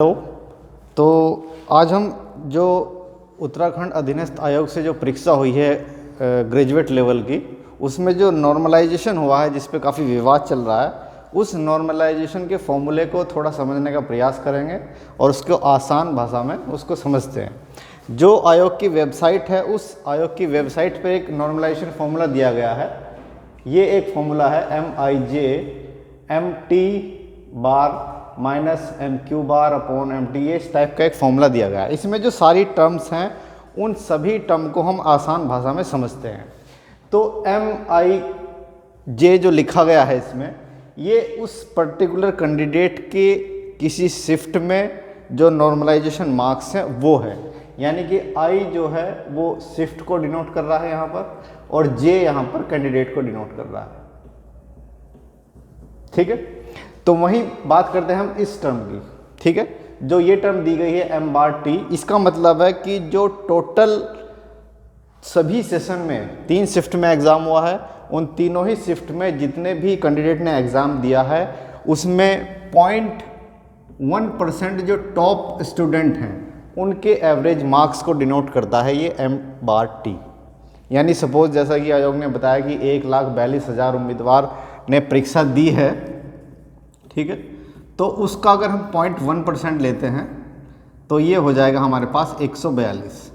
Hello. तो आज हम जो उत्तराखंड अधीनस्थ आयोग से जो परीक्षा हुई है ग्रेजुएट लेवल की, उसमें जो नॉर्मलाइजेशन हुआ है जिस पे काफ़ी विवाद चल रहा है, उस नॉर्मलाइजेशन के फॉर्मूले को थोड़ा समझने का प्रयास करेंगे और उसको आसान भाषा में उसको समझते हैं। जो आयोग की वेबसाइट है, उस आयोग की वेबसाइट पे एक नॉर्मलाइजेशन फॉर्मूला दिया गया है। ये एक फॉर्मूला है MIJ -MQ⁻MT, ये इस टाइप का एक फॉर्मूला दिया गया है। इसमें जो सारी टर्म्स हैं उन सभी टर्म को हम आसान भाषा में समझते हैं। तो MIJ जो लिखा गया है इसमें, ये उस पर्टिकुलर कैंडिडेट के किसी शिफ्ट में जो नॉर्मलाइजेशन मार्क्स हैं वो है। यानी कि I जो है वो शिफ्ट को डिनोट कर रहा है यहाँ पर, और J यहाँ पर कैंडिडेट को डिनोट कर रहा है। ठीक है, तो वहीं बात करते हैं हम इस टर्म की। ठीक है, जो ये टर्म दी गई है M⁻T, इसका मतलब है कि जो टोटल सभी सेशन में 3 शिफ्ट में एग्ज़ाम हुआ है, उन तीनों ही शिफ्ट में जितने भी कैंडिडेट ने एग्ज़ाम दिया है उसमें 0.1% जो टॉप स्टूडेंट हैं उनके एवरेज मार्क्स को डिनोट करता है ये M⁻T। यानी सपोज जैसा कि आयोग ने बताया कि 1,42,000 उम्मीदवार ने परीक्षा दी है, ठीक है, तो उसका अगर हम 0.1% लेते हैं तो ये हो जाएगा हमारे पास 142।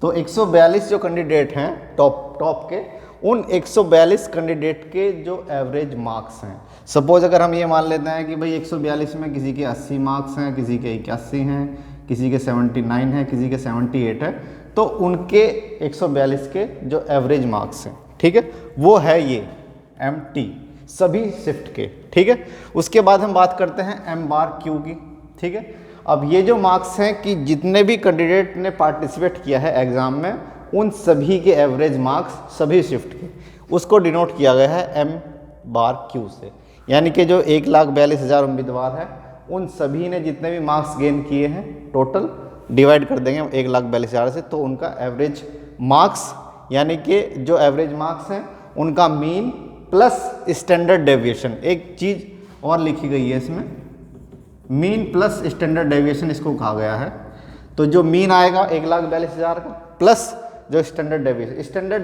तो 142 जो कैंडिडेट हैं टॉप के, उन 142 कैंडिडेट के जो एवरेज मार्क्स हैं, सपोज अगर हम ये मान लेते हैं कि भाई 142 में किसी के 80 मार्क्स हैं, किसी के 81 हैं, किसी के 79 हैं, किसी के 78 है, तो उनके 142 के जो एवरेज मार्क्स हैं, ठीक है, वो है ये MT सभी शिफ्ट के। ठीक है, उसके बाद हम बात करते हैं M⁻Q की। ठीक है, अब ये जो मार्क्स हैं कि जितने भी कैंडिडेट ने पार्टिसिपेट किया है एग्ज़ाम में, उन सभी के एवरेज मार्क्स सभी शिफ्ट के, उसको डिनोट किया गया है M⁻Q से। यानी कि जो 1,42,000 उम्मीदवार है उन सभी ने जितने भी मार्क्स गेन किए हैं टोटल डिवाइड कर देंगे 1,42,000 से, तो उनका एवरेज मार्क्स, यानी कि जो एवरेज मार्क्स हैं उनका मीन प्लस स्टैंडर्ड डेविएशन, एक चीज़ और लिखी गई है इसमें, मीन प्लस स्टैंडर्ड डेविएशन इसको कहा गया है। तो जो मीन आएगा 1,42,000 का प्लस जो स्टैंडर्ड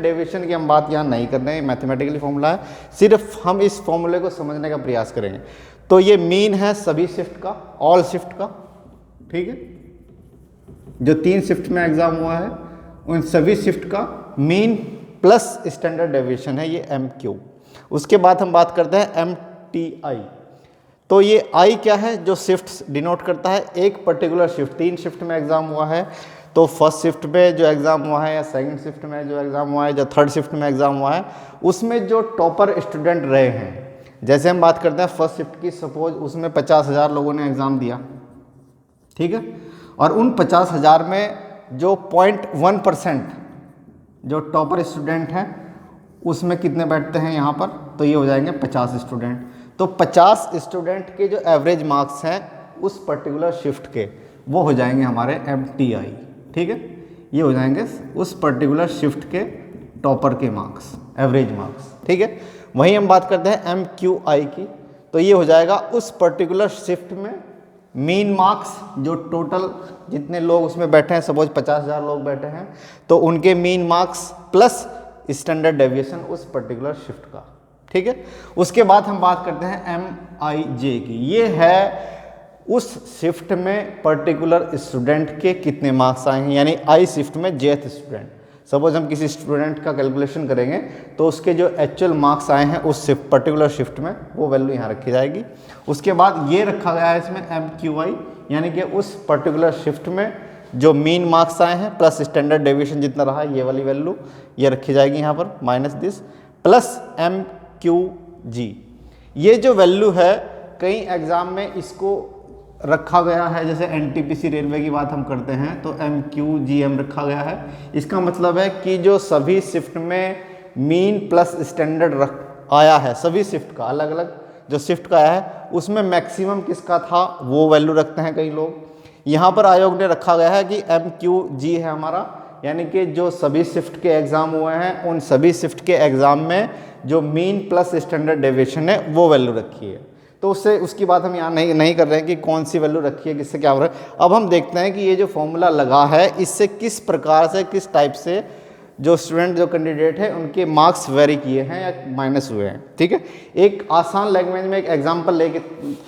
डेविएशन की हम बात यहाँ नहीं कर रहे हैं, मैथमेटिकली फॉर्मूला है, सिर्फ हम इस फॉर्मूले को समझने का प्रयास करेंगे। तो ये मीन है सभी शिफ्ट का, ऑल शिफ्ट का। ठीक है, जो 3 शिफ्ट में एग्जाम हुआ है उन सभी शिफ्ट का मीन प्लस स्टैंडर्ड डेविएशन है ये MQ। उसके बाद हम बात करते हैं MTI। तो ये I क्या है, जो शिफ्ट डिनोट करता है एक पर्टिकुलर शिफ्ट। 3 शिफ्ट में एग्जाम हुआ है, तो फर्स्ट शिफ्ट में जो एग्ज़ाम हुआ है, या सेकंड शिफ्ट में जो एग्ज़ाम हुआ है, या थर्ड शिफ्ट में एग्ज़ाम हुआ है, उसमें जो टॉपर स्टूडेंट रहे हैं, जैसे हम बात करते हैं फर्स्ट शिफ्ट की, सपोज उसमें 50,000 लोगों ने एग्ज़ाम दिया। ठीक है, और उन 50,000 में जो 0.1% जो टॉपर स्टूडेंट हैं उसमें कितने बैठते हैं यहाँ पर, तो ये हो जाएंगे 50 स्टूडेंट। तो 50 स्टूडेंट के जो एवरेज मार्क्स हैं उस पर्टिकुलर शिफ्ट के, वो हो जाएंगे हमारे MTI। ठीक है, ये हो जाएंगे उस पर्टिकुलर शिफ्ट के टॉपर के मार्क्स, एवरेज मार्क्स। ठीक है, वहीं हम बात करते हैं MQI की। तो ये हो जाएगा उस पर्टिकुलर शिफ्ट में मीन मार्क्स, जो टोटल जितने लोग उसमें बैठे हैं, सपोज 50,000 लोग बैठे हैं, तो उनके mean marks plus standard deviation उस पर्टिकुलर शिफ्ट का। ठीक है, उसके बाद हम बात करते हैं MIJ की। ये है उस शिफ्ट में पर्टिकुलर स्टूडेंट के कितने मार्क्स आए हैं, यानी I शिफ्ट में jth स्टूडेंट। सपोज हम किसी स्टूडेंट का कैलकुलेशन करेंगे तो उसके जो एक्चुअल मार्क्स आए हैं उस पर्टिकुलर शिफ्ट में, वो वैल्यू यहाँ रखी जाएगी। उसके बाद ये रखा गया है इसमें MQI, यानी कि उस पर्टिकुलर शिफ्ट में जो मीन मार्क्स आए हैं प्लस स्टैंडर्ड डेविएशन जितना रहा है, ये वाली वैल्यू ये रखी जाएगी यहाँ पर माइनस दिस, प्लस MQG। ये जो वैल्यू है कई एग्ज़ाम में इसको रखा गया है, जैसे NTPC रेलवे की बात हम करते हैं तो MQGM रखा गया है। इसका मतलब है कि जो सभी शिफ्ट में मीन प्लस स्टैंडर्ड आया है, सभी शिफ्ट का अलग अलग जो शिफ्ट का आया है उसमें मैक्सिमम किसका था वो वैल्यू रखते हैं कई लोग। यहाँ पर आयोग ने रखा गया है कि MQG है हमारा, यानी कि जो सभी शिफ्ट के एग्ज़ाम हुए हैं उन सभी शिफ्ट के एग्ज़ाम में जो मीन प्लस स्टैंडर्ड डेविएशन है वो वैल्यू रखी है। तो उससे उसकी बात हम यहाँ नहीं कर रहे हैं कि कौन सी वैल्यू रखी है, किससे क्या हो रहा है। अब हम देखते हैं कि ये जो फॉर्मूला लगा है इससे किस प्रकार से, किस टाइप से जो स्टूडेंट, जो कैंडिडेट है, उनके मार्क्स वेरी किए हैं या माइनस हुए हैं। ठीक है, एक आसान लैंग्वेज में एक एग्जांपल लेके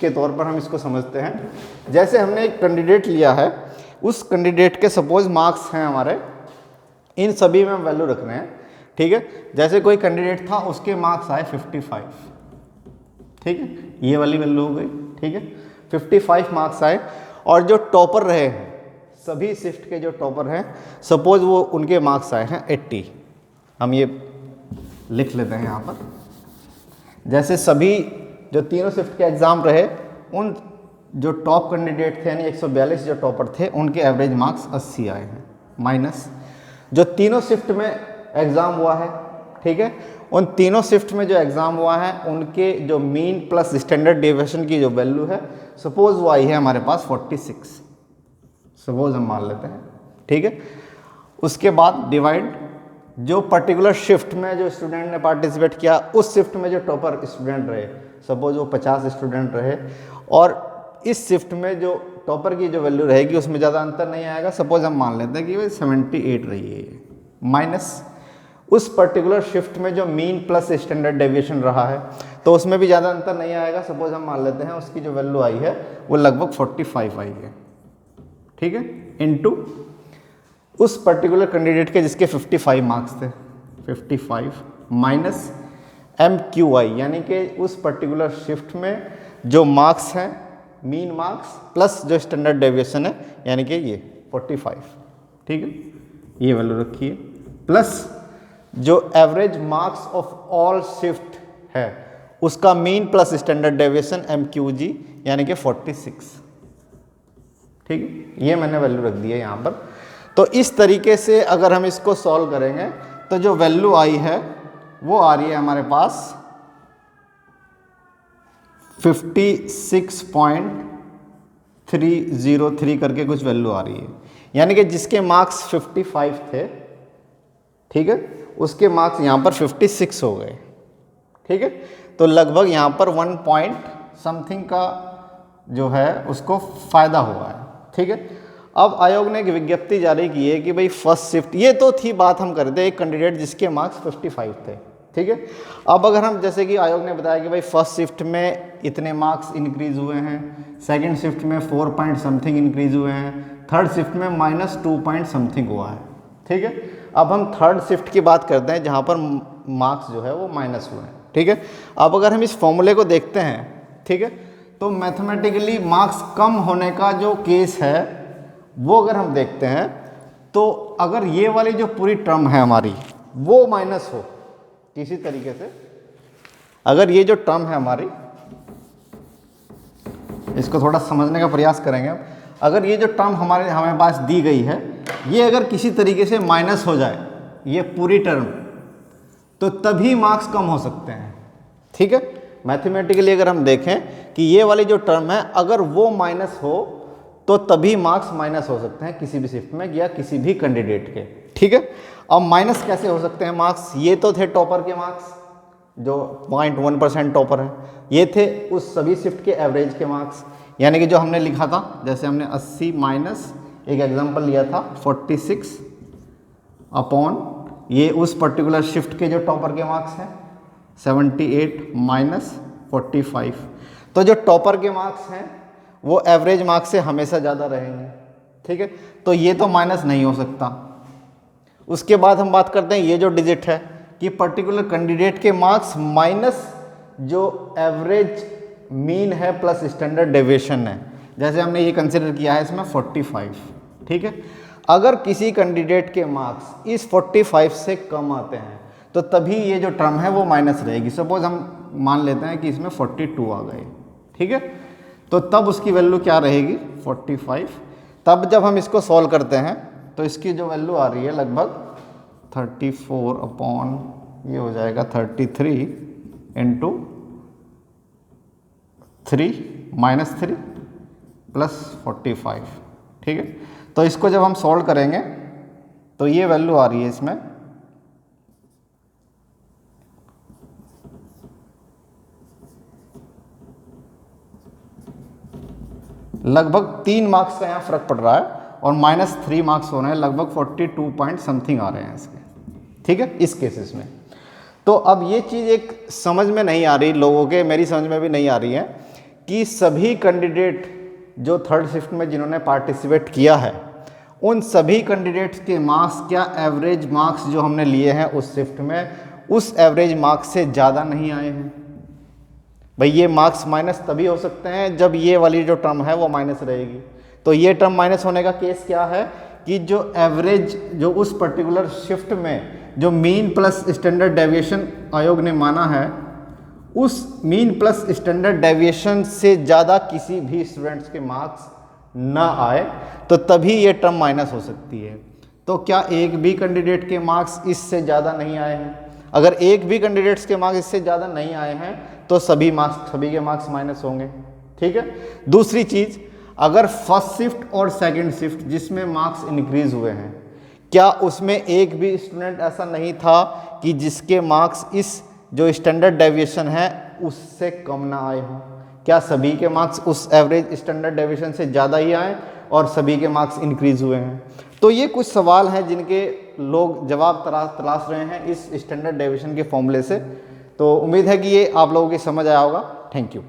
के तौर पर हम इसको समझते हैं। जैसे हमने एक कैंडिडेट लिया है, उस कैंडिडेट के सपोज मार्क्स हैं हमारे, इन सभी में हम वैल्यू रख रहे हैं। ठीक है, जैसे कोई कैंडिडेट था, उसके मार्क्स आए 55। ठीक है, ये वाली वैल्यू हो गई। ठीक है, 55 मार्क्स आए, और जो टॉपर रहे हैं, सभी शिफ्ट के जो टॉपर हैं, सपोज वो उनके मार्क्स आए हैं 80। हम ये लिख लेते हैं यहाँ पर। जैसे सभी जो तीनों शिफ्ट के एग्ज़ाम रहे, उन जो टॉप कैंडिडेट थे यानी 142 जो टॉपर थे, उनके एवरेज मार्क्स 80 आए हैं, माइनस जो तीनों शिफ्ट में एग्ज़ाम हुआ है। ठीक है, उन तीनों शिफ्ट में जो एग्ज़ाम हुआ है, उनके जो मीन प्लस स्टैंडर्ड डेविएशन की जो वैल्यू है, सपोज वो आई है हमारे पास 46, सपोज हम मान लेते हैं। ठीक है, उसके बाद डिवाइड जो पर्टिकुलर शिफ्ट में जो स्टूडेंट ने पार्टिसिपेट किया, उस शिफ्ट में जो टॉपर स्टूडेंट रहे, सपोज वो 50 स्टूडेंट रहे, और इस शिफ्ट में जो टॉपर की जो वैल्यू रहेगी उसमें ज़्यादा अंतर नहीं आएगा, सपोज हम मान लेते हैं कि भाई 78 रही है ये, माइनस उस पर्टिकुलर शिफ्ट में जो मीन प्लस स्टैंडर्ड डेविएशन रहा है, तो उसमें भी ज़्यादा अंतर नहीं आएगा, सपोज हम मान लेते हैं उसकी जो वैल्यू आई है वो लगभग 45 आई है। ठीक है, इनटू उस पर्टिकुलर कैंडिडेट के जिसके 55 मार्क्स थे, 55 माइनस MQI, यानी कि उस पर्टिकुलर शिफ्ट में जो मार्क्स हैं, मीन मार्क्स प्लस जो स्टैंडर्ड डेविएशन है, यानी कि ये 45। ठीक है, ये वैल्यू रखी है, प्लस जो average marks of all shift है, उसका mean plus standard deviation MQG, यानी कि 46। ठीक है, ये मैंने वैल्यू रख दी है यहाँ पर। तो इस तरीके से अगर हम इसको सॉल्व करेंगे, तो जो वैल्यू आई है वो आ रही है हमारे पास 56.303 करके कुछ वैल्यू आ रही है, यानी कि जिसके मार्क्स 55 थे, ठीक है, उसके मार्क्स यहाँ पर 56 हो गए। ठीक है, तो लगभग यहाँ पर 1 पॉइंट समथिंग का जो है उसको फ़ायदा हुआ है। ठीक है, अब आयोग ने एक विज्ञप्ति जारी की है कि भाई फर्स्ट शिफ्ट, ये तो थी बात हम कर रहे थे, एक कैंडिडेट जिसके मार्क्स 55 थे। ठीक है, अब अगर हम जैसे कि आयोग ने बताया कि भाई फर्स्ट शिफ्ट में इतने मार्क्स इंक्रीज़ हुए हैं, सेकंड शिफ्ट में 4 पॉइंट समथिंग इंक्रीज़ हुए हैं, थर्ड शिफ्ट में -2 पॉइंट समथिंग हुआ है। ठीक है, अब हम थर्ड शिफ्ट की बात करते हैं जहाँ पर मार्क्स जो है वो माइनस हुए हैं। ठीक है, अब अगर हम इस फॉर्मूले को देखते हैं, ठीक है, तो मैथमेटिकली मार्क्स कम होने का जो केस है वो अगर हम देखते हैं, तो अगर ये वाली जो पूरी टर्म है हमारी वो माइनस हो किसी तरीके से, अगर ये जो टर्म है हमारी, इसको थोड़ा समझने का प्रयास करेंगे हम, अगर ये जो टर्म हमें पास दी गई है, ये अगर किसी तरीके से माइनस हो जाए ये पूरी टर्म, तो तभी मार्क्स कम हो सकते हैं। ठीक है, मैथमेटिकली अगर हम देखें कि ये वाली जो टर्म है अगर वो माइनस हो तो तभी मार्क्स माइनस हो सकते हैं किसी भी शिफ्ट में या किसी भी कैंडिडेट के। ठीक है, अब माइनस कैसे हो सकते हैं मार्क्स, ये तो थे टॉपर के मार्क्स जो 0.1% टॉपर है, ये थे उस सभी शिफ्ट के एवरेज के मार्क्स, यानी कि जो हमने लिखा था, जैसे हमने 80 माइनस एक एग्जांपल लिया था 46 अपॉन ये उस पर्टिकुलर शिफ्ट के जो टॉपर के मार्क्स हैं 78 माइनस 45, तो जो टॉपर के मार्क्स हैं वो एवरेज मार्क्स से हमेशा ज़्यादा रहेंगे। ठीक है, तो ये तो माइनस नहीं हो सकता। उसके बाद हम बात करते हैं ये जो डिजिट है कि पर्टिकुलर कैंडिडेट के मार्क्स माइनस जो एवरेज मीन है प्लस स्टैंडर्ड डेविएशन है, जैसे हमने ये कंसिडर किया है इसमें 45। ठीक है, अगर किसी कैंडिडेट के मार्क्स इस 45 से कम आते हैं तो तभी ये जो टर्म है वो माइनस रहेगी। सपोज हम मान लेते हैं कि इसमें 42 आ गए। ठीक है, तो तब उसकी वैल्यू क्या रहेगी 45। तब जब हम इसको सॉल्व करते हैं तो इसकी जो वैल्यू आ रही है लगभग 34 अपॉन ये हो जाएगा 33 इंटू 3 माइनस 3 प्लस 45। ठीक है, तो इसको जब हम सॉल्व करेंगे तो ये वैल्यू आ रही है इसमें 1 लगभग 3 मार्क्स का यहाँ फ़र्क पड़ रहा है और -3 मार्क्स हो रहे हैं, लगभग 42 पॉइंट समथिंग आ रहे हैं इसके, ठीक है, इस केसेस में। तो अब ये चीज़ एक समझ में नहीं आ रही लोगों के, मेरी समझ में भी नहीं आ रही है कि सभी कैंडिडेट जो थर्ड शिफ्ट में जिन्होंने पार्टिसिपेट किया है उन सभी कैंडिडेट्स के मार्क्स क्या एवरेज मार्क्स जो हमने लिए हैं उस शिफ्ट में उस एवरेज मार्क्स से ज़्यादा नहीं आए हैं। भाई ये मार्क्स माइनस तभी हो सकते हैं जब ये वाली जो टर्म है वो माइनस रहेगी। तो ये टर्म माइनस होने का केस क्या है कि जो एवरेज जो उस पर्टिकुलर शिफ्ट में जो मीन प्लस स्टैंडर्ड डेविएशन आयोग ने माना है उस मीन प्लस स्टैंडर्ड डेविएशन से ज़्यादा किसी भी स्टूडेंट्स के मार्क्स ना आए तो तभी ये टर्म माइनस हो सकती है। तो क्या एक भी कैंडिडेट के मार्क्स इससे ज़्यादा नहीं आए हैं? अगर एक भी कैंडिडेट्स के मार्क्स इससे ज़्यादा नहीं आए हैं तो सभी के मार्क्स माइनस होंगे, ठीक है। दूसरी चीज़, अगर फर्स्ट शिफ्ट और सेकंड शिफ्ट जिसमें मार्क्स इंक्रीज हुए हैं, क्या उसमें एक भी स्टूडेंट ऐसा नहीं था कि जिसके मार्क्स इस जो स्टैंडर्ड डेविएशन है उससे कम ना आए हों? क्या सभी के मार्क्स उस एवरेज स्टैंडर्ड डेविएशन से ज़्यादा ही आए और सभी के मार्क्स इंक्रीज हुए हैं? तो ये कुछ सवाल हैं जिनके लोग जवाब तलाश रहे हैं इस स्टैंडर्ड डेविएशन के फॉर्मूले से। तो उम्मीद है कि ये आप लोगों की समझ आया होगा। Thank you.